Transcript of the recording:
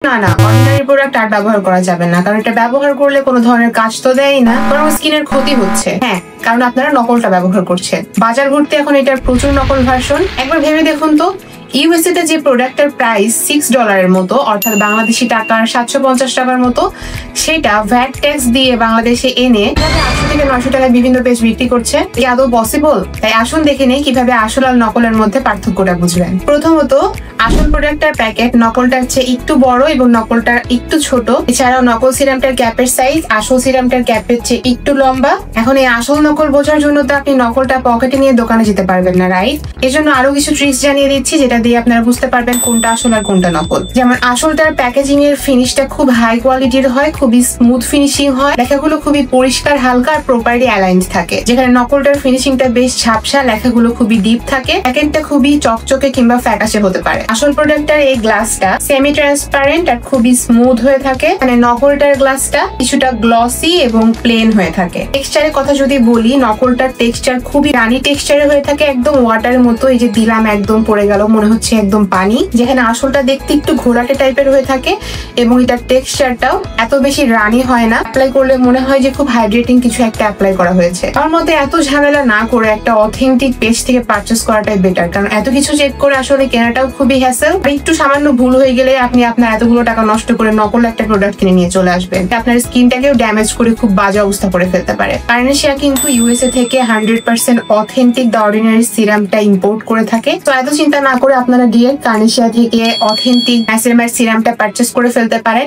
না না, ordinary product আর ব্যবহার করা যাবে না, কারণ এটা ব্যবহার করলে কোনো ধরনের কাজ তো দেয় না, বরং স্কিনের ক্ষতি হচ্ছে। হ্যাঁ, কারণ আপনারা নকলটা ব্যবহার করছেন। বাজার ভর্তি এখন এটার প্রচুর নকল ভার্সন। একবার ভেবে দেখুন তো, ইউএসএ তে যে প্রোডাক্টের প্রাইস $6 মতো, অর্থাৎ বাংলাদেশি টাকার 750 টাকার মতো, সেটা ভ্যাট ট্যাক্স দিয়ে বাংলাদেশে এনে 800 থেকে 900 টাকায় বিভিন্ন পেজ বিক্রি করছে। কি আদৌ পসিবল? তাই আসুন দেখে নেই কিভাবে আসল আর নকলের মধ্যে পার্থক্যটা বুঝবেন। প্রথমত, আসল প্রোডাক্টটার প্যাকেট নকলটার চেয়ে একটু বড় এবং নকলটা একটু ছোট। এছাড়াও নকল সিরামটার ক্যাপের সাইজ আসল সিরামটার ক্যাপের চেয়ে একটু লম্বা। এখন এই আসল নকল বোঝার জন্য তো আপনি নকলটা পকেটে নিয়ে দোকানে যেতে পারবেন না, রাইট? এর জন্য আরো কিছু ট্রিক্স জানিয়ে দিচ্ছি, যেটা দিয়ে আপনারা বুঝতে পারবেন কোনটা আসল আর কোনটা নকল। যেমন আসলটার প্যাকেজিং এর ফিনিশটা খুব হাই কোয়ালিটির হয়, খুবই স্মুথ ফিনিশিং হয়, লেখাগুলো খুবই পরিষ্কার, হালকা আর প্রপারলি অ্যালাইন্ড থাকে। যেখানে নকলটার ফিনিশিংটা বেশ ঝাপসা, লেখাগুলো খুবই ডিপ থাকে, প্যাকেটটা খুবই চকচকে কিংবা ফ্যাকাশে হতে পারে। আসল প্রোডাক্টটার এই গ্লাসটা সেমি ট্রান্সপারেন্ট আর খুবই স্মুথ হয়ে থাকে, মানে নকলটার গ্লাসটা কিছুটা গ্লসি এবং প্লেন হয়ে থাকে। টেক্সচারের কথা যদি বলি, নকলটার টেক্সচার খুবই রানি টেক্সচারে হয়ে থাকে, একদম ওয়াটারের মতো। এই যে দিলাম, একদম পড়ে গেল, মনে হচ্ছে একদম পানি। যেখানে আসলটা দেখতে একটু ঘোলাটে টাইপের হয়ে থাকে এবং এটার টেক্সচারটাও এত বেশি রানি হয় না। অ্যাপ্লাই করলে মনে হয় যে খুব হাইড্রেটিং কিছু একটা অ্যাপ্লাই করা হয়েছে। আমার মতে এত ঝামেলা না করে একটা অথেন্টিক পেজ থেকে পারচেস করাটাই বেটার, কারণ এত কিছু চেক করে আসলে কেনাটাও খুবই হ্যাসেল। আর একটু সামান্য ভুল হয়ে গেলে আপনি আপনার এতগুলো টাকা নষ্ট করে নকল একটা প্রোডাক্ট কিনে নিয়ে চলে আসবেন, আপনার স্কিনটাকেও ড্যামেজ করে খুব বাজে অবস্থা করে ফেলতে পারে। কার্নেশিয়া কিন্তু ইউএসএ থেকে 100% অথেন্টিক দ্য অর্ডিনারি সিরামটা ইম্পোর্ট করে থাকে। তো এত চিন্তা না করে আপনারা ডিরেক্ট কার্নেশিয়া থেকে অথেন্টিক নাইসিলামাইড সিরামটা পারচেস করে ফেলতে পারেন।